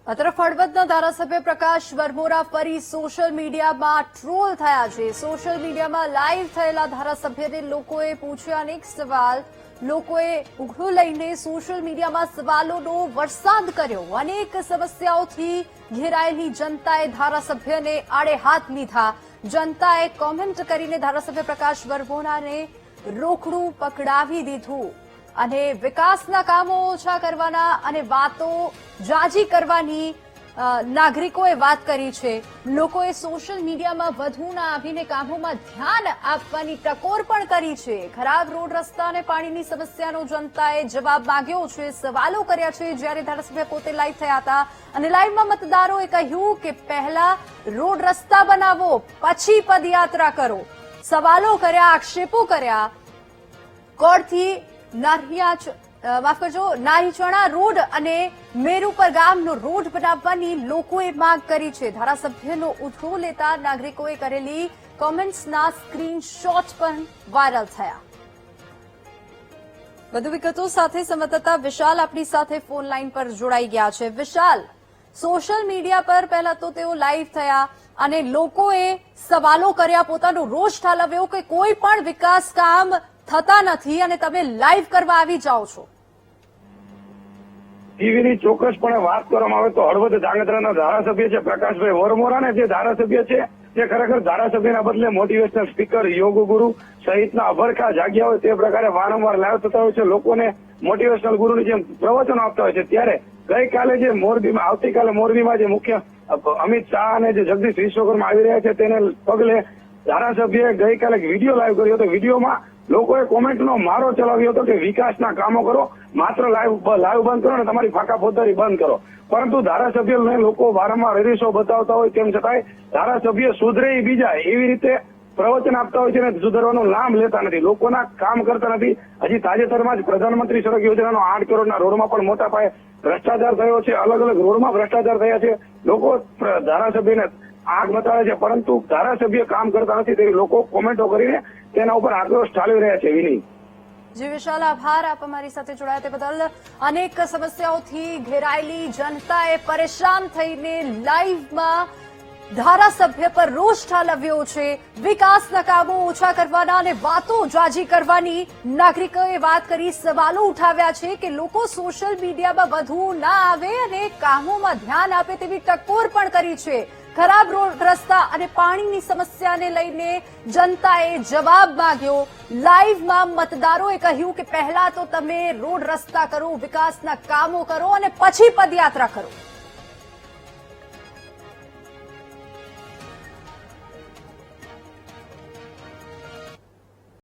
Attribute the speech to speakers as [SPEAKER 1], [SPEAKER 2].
[SPEAKER 1] આ તરફ હળવદના ધારાસભ્ય પ્રકાશ વરમોરા ફરી સોશિયલ મીડિયામાં ટ્રોલ થયા છે। સોશિયલ મીડિયામાં લાઈવ થયેલા ધારાસભ્યને લોકોએ પૂછ્યા અનેક સવાલ। લોકોએ ઉઘડું લઈને સોશિયલ મીડિયામાં સવાલોનો વરસાદ કર્યો। અનેક સમસ્યાઓથી ઘેરાયેલી જનતાએ ધારાસભ્યને આડે હાથ લીધા। જનતાએ કોમેન્ટ કરીને ધારાસભ્ય પ્રકાશ વરમોરાને રોકડું પકડાવી દીધું અને વિકાસના કામો ઓછા કરવાના અને વાતો જાજી કરવાની નાગરિકોએ વાત કરી છે। લોકોએ સોશિયલ મીડિયામાં વધુ ના આવીને કામોમાં ધ્યાન આપવાની ટકોર પણ કરી છે। ખરાબ રોડ રસ્તા અને પાણીની સમસ્યાનો જનતાએ જવાબ માંગ્યો છે, સવાલો કર્યા છે। જ્યારે ધારાસભ્ય પોતે લાઈવ થયા હતા અને લાઈવમાં મતદારોએ કહ્યું કે પહેલા રોડ રસ્તા બનાવો, પછી પદયાત્રા કરો। સવાલો કર્યા, આક્ષેપો કર્યા। કોડથી નારીચણા રોડ અને મેરુપર ગામનો રોડ બનાવવાની લોકોએ માંગ કરી છે। ધારાસભ્યનો ઉઠવો લેતા નાગરિકોએ કરેલી કોમેન્ટ્સના સ્ક્રીનશોટ પણ વાયરલ થયા। વધુ વિગતો સાથે સંવાદદાતા વિશાલ આપણી સાથે ફોન લાઈન પર જોડાઈ ગયા છે। વિશાલ, સોશિયલ મીડિયા પર પહેલા તો તેઓ લાઈવ થયા અને લોકોએ સવાલો કર્યા, પોતાનો રોષ ઠાલવ્યો કે કોઈ પણ વિકાસ કામ થતા નથી અને તમે લાઈવ કરવા આવી જાઓ છો।
[SPEAKER 2] ટીવીની ચોક્કસપણે વાત કરવામાં આવે તો હળવદ ધાંગધ્રાના ધારાસભ્ય છે પ્રકાશભાઈ વરમોરાને જે ધારાસભ્ય છે તે ખરેખર ધારાસભ્યના બદલે મોટિવેશનલ સ્પીકર, યોગ ગુરુ સહિતના અભરખા જાગ્યા હોય તે પ્રકારે વારંવાર લાઈવ થતા હોય છે, લોકોને મોટિવેશનલ ગુરુની જેમ પ્રવચનો આપતા હોય છે। ત્યારે ગઈકાલે જે મોરબીમાં, આવતીકાલે મોરબીમાં જે મુખ્ય અમિત શાહ અને જે જગદીશ વિશ્વકર્મા આવી રહ્યા છે તેને પગલે ધારાસભ્યએ ગઈકાલે વિડીયો લાઈવ કર્યો હતો। વિડીયોમાં લોકોએ કોમેન્ટનો મારો ચલાવ્યો હતો કે વિકાસના કામો કરો, માત્ર લાઈવ બંધ કરો અને તમારી ફાંકા ફોજદારી બંધ કરો। પરંતુ ધારાસભ્યોને લોકો વારંવાર હરીશો બતાવતા હોય તેમ છતાંય ધારાસભ્ય સુધરે બીજા એવી રીતે પ્રવચન આપતા હોય છે અને સુધરવાનું નામ લેતા નથી, લોકોના કામ કરતા નથી। હજી તાજેતરમાં જ પ્રધાનમંત્રી સડક યોજનાનો 8 કરોડના રોડમાં પણ મોટા પાયે ભ્રષ્ટાચાર થયો છે, અલગ અલગ રોડમાં ભ્રષ્ટાચાર થયા છે। લોકો ધારાસભ્યને આગ બતાવે છે પરંતુ ધારાસભ્ય કામ કરતા નથી તેવી લોકો કોમેન્ટો કરીને તેના ઉપર આક્રોશ ઠાલવી રહ્યા છે। વિની
[SPEAKER 1] જી વિશાલ, આભાર આપ અમારી સાથે જોડાયા તે બદલ। અનેક સમસ્યાઓથી ઘેરાયેલી જનતાએ પરેશાન થઈને લાઈવમાં ધારાસભ્ય પર રોષ ઠાલવ્યો છે। વિકાસના કામો ઓછા કરવાના અને વાતો જાજી કરવાની નાગરિકોએ વાત કરી, સવાલો ઉઠાવ્યા છે કે લોકો સોશિયલ મીડિયામાં વધુ ના આવે અને કામોમાં ધ્યાન આપે તેવી ટકોર પણ કરી છે। ખરાબ રોડ રસ્તા અને પાણીની સમસ્યાને લઈને જનતાએ જવાબ માંગ્યો। લાઈવમાં મતદારોએ કહ્યું કે પહેલા તો તમે રોડ રસ્તા કરો, વિકાસના કામો કરો અને પછી પદયાત્રા કરો।